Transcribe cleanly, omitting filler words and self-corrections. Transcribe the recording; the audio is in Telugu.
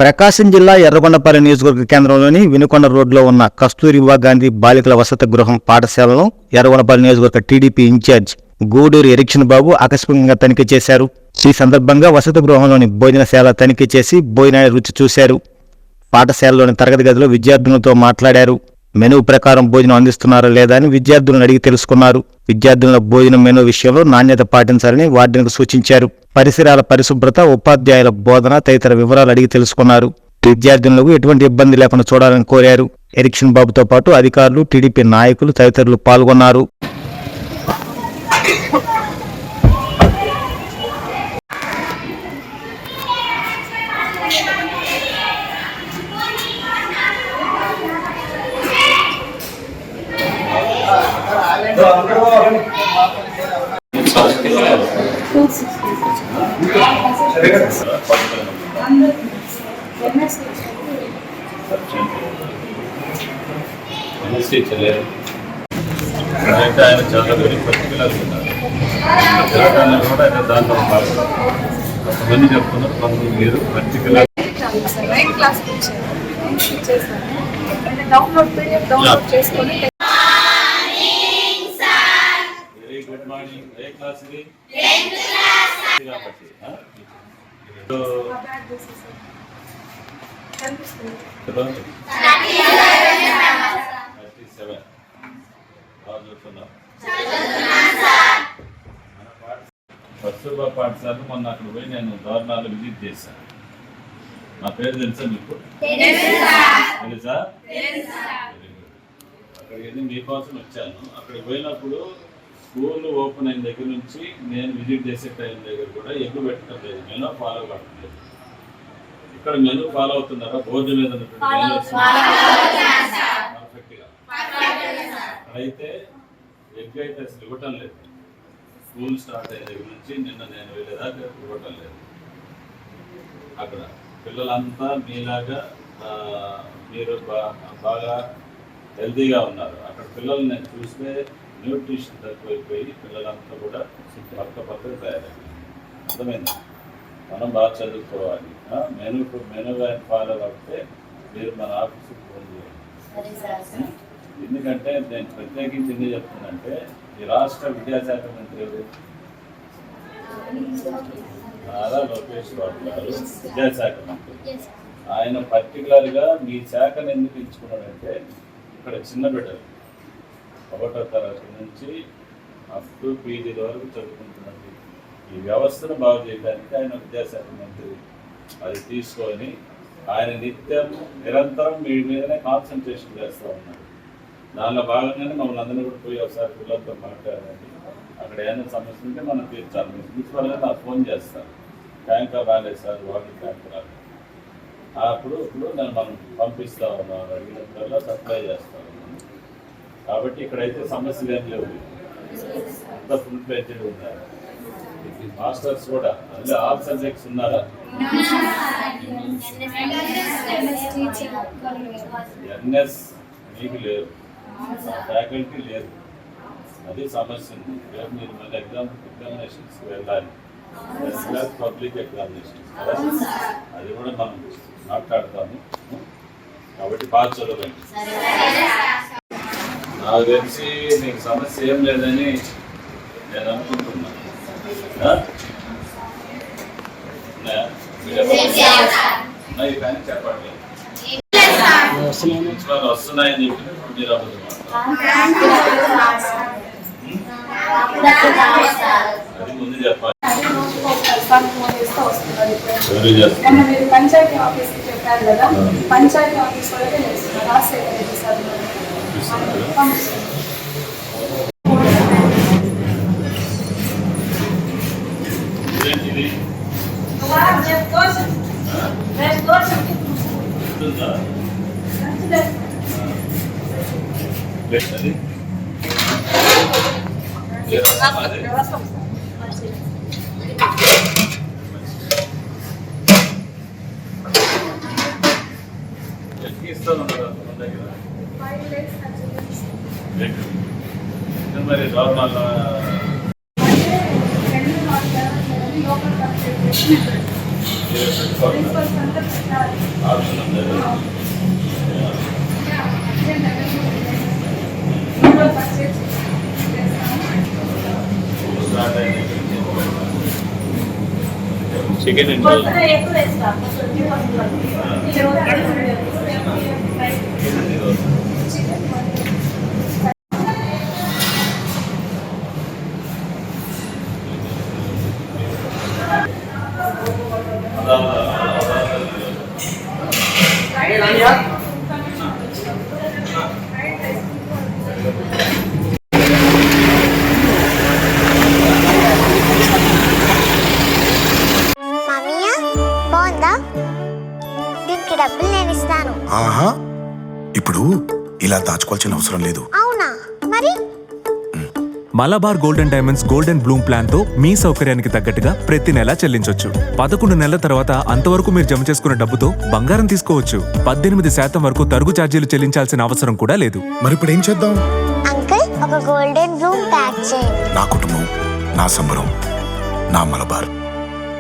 ప్రకాశం జిల్లా ఎర్రగొండపల్లి నియోజకవర్గ కేంద్రంలోని వినుకొండ రోడ్లో ఉన్న కస్తూరిబా గాంధీ బాలికల వసతి గృహం పాఠశాలను ఎర్రగొండపల్లి నియోజకవర్గ టీడీపీ ఇన్ఛార్జ్ గూడూరు ఎరిక్షన్ బాబు ఆకస్మికంగా తనిఖీ చేశారు. ఈ సందర్భంగా వసతి గృహంలోని భోజనశాల తనిఖీ చేసి భోజనాన్ని రుచి చూశారు. పాఠశాలలోని తరగతి గదిలో విద్యార్థులతో మాట్లాడారు. మెనూ ప్రకారం భోజనం అందిస్తున్నారా లేదా అని విద్యార్థులను అడిగి తెలుసుకున్నారు. విద్యార్థుల భోజనం మెనూ విషయంలో నాణ్యత పాటించాలని వార్డెన్కు సూచించారు. పరిసరాల పరిశుభ్రత, ఉపాధ్యాయుల బోధన తదితర వివరాలు అడిగి తెలుసుకున్నారు. విద్యార్థులకు ఎటువంటి ఇబ్బంది లేకుండా చూడాలని కోరారు. ఎరిక్షన్ బాబుతో పాటు అధికారులు, టీడీపీ నాయకులు తదితరులు పాల్గొన్నారు. ఆయన చాలా వెరీ పర్టికులర్ ఉన్నారు. తెలంగాణలో కూడా ఆయన దాంట్లో కొంతమంది చెప్తున్నారు, కొంతమంది మీరు పర్టికులర్ వెరీ గుడ్ మార్నింగ్. ఏ క్లాస్ ఇది? కస్తూర్బా పాఠశాల మొన్న అక్కడ పోయి నేను దారుణాలు విజిట్ చేశాను. నా పేరు తెలుసా మీకు? తెలుసా? అక్కడికి మీకోసం వచ్చాను. అక్కడికి పోయినప్పుడు స్కూల్ ఓపెన్ అయిన దగ్గర నుంచి నేను విజిట్ చేసే టైం దగ్గర కూడా ఎగ్గు పెట్టడం లేదు, మెనూ ఫాలో కావట్లేదు. ఇక్కడ మెనూ ఫాలో అవుతున్నారా? బోర్డు మీద పర్ఫెక్ట్గా. అయితే ఎగ్ అయితే అసలు ఇవ్వటం లేదు. స్కూల్ స్టార్ట్ అయిన దగ్గర నుంచి నిన్న నేను వెళ్ళేదాకా ఇవ్వటం లేదు. అక్కడ పిల్లలంతా మీలాగా మీరు బాగా హెల్తీగా ఉన్నారు. అక్కడ పిల్లలు నేను చూస్తే న్యూట్రిషన్ తక్కువైపోయి పిల్లలంతా కూడా పక్కకు తయారయ్యారు. అర్థమైంది? మనం బాగా చదువుకోవాలి. మెనూగా ఫాలో అవుతే మీరు మన ఆఫీస్కి ఫోన్ చేయండి. ఎందుకంటే నేను ప్రత్యేకించి ఎందుకు చెప్తున్నానంటే ఈ రాష్ట్ర విద్యాశాఖ మంత్రి నారా లోకేష్ బాబు గారు విద్యాశాఖ మంత్రి. ఆయన పర్టికులర్గా మీ శాఖను ఎందుకు ఎంచుకున్నాడంటే ఇక్కడ చిన్న బిడ్డలు 1వ తరగతి నుంచి అప్ టు పీజీ వరకు చదువుకుంటున్నది ఈ వ్యవస్థను బాగు చేయడానికి ఆయన విద్యాశాఖ మంత్రి అది తీసుకొని ఆయన నిరంతరం మీ మీదనే కాన్సన్ట్రేషన్ చేస్తూ ఉన్నారు. దానిలో భాగంగానే మమ్మల్ని అందరినీ కూడా పోయి ఒకసారి పిల్లలతో మాట్లాడండి, అక్కడ ఏమైనా సమస్య ఉంటే మనం తీర్చాలి. మీరు ప్రిన్సిపల్గా నాకు ఫోన్ చేస్తాను, ట్యాంకర్ రాలేదు సార్, వాటర్ ట్యాంకర్ రాలేదు. అప్పుడు నేను మనం పంపిస్తా ఉన్నాం, అడిగినప్పుడల్లా సప్లై చేస్తా ఉన్నాను. కాబట్టి ఇక్కడైతే సమస్యలు ఏం లేవు, అంతా ఫుల్ ప్లేటెడ్ ఉన్నారు. మాస్టర్స్ కూడా అందులో ఆల్ సబ్జెక్ట్స్ ఉన్నారా? ఎన్ఎస్ మీకు లేరు, ఫ్యాకల్టీ లేరు, అది సమస్య ఉంది. రేపు మీరు మళ్ళీ ఎగ్జామినేషన్స్కి వెళ్ళాలి, పబ్లిక్ ఎగ్జామినేషన్స్, అది కూడా మనం మాట్లాడతాము. కాబట్టి బాగా చదవండి. నాకు తెలిసి మీకు సమస్య ఏం లేదని నేను అనుకుంటున్నాను. కానీ చెప్పండి, వస్తున్నాయని చెప్పి మీరు అబద్ధం అది ముందు చెప్పాలి. పంచాయతీ ఆఫీస్ చెప్పారు కదా, పంచాయతీ ఆఫీస్ వరకే మరి నార్మల్ లోకల్ చికెన్ ఎన్ని రోజులు? పొద్దున ఎక్కువ వేస్తా. పొద్దున ఈ రోజు ఎన్ని రోజులు? చికెన్ మామయ్య బాగుందా? దీనికి డబ్బులు నేను ఇస్తాను. ఆహా ఇప్పుడు ఇలా దాచుకోవాల్సిన అవసరం లేదు. అవునా? మరి Malabar golden diamonds golden Bloom plan తో మీ సౌకర్యానికి తగ్గట్టుగా ప్రతి నెల చెల్లించొచ్చు. 11 నెలల తర్వాత అంతవరకు మీరు జమ చేసుకున్న డబ్బుతో బంగారం తీసుకోవచ్చు. 18% వరకు తరుగు ఛార్జీలు చెల్లించాల్సిన అవసరం కూడా లేదు. మరి ఇప్పుడు ఏం చేద్దాం? అంకుల్ ఒక గోల్డెన్ బ్లూమ్ ప్యాక్ చేయండి. నా కుటుంబం, నా సంబరం, నా మలబార్.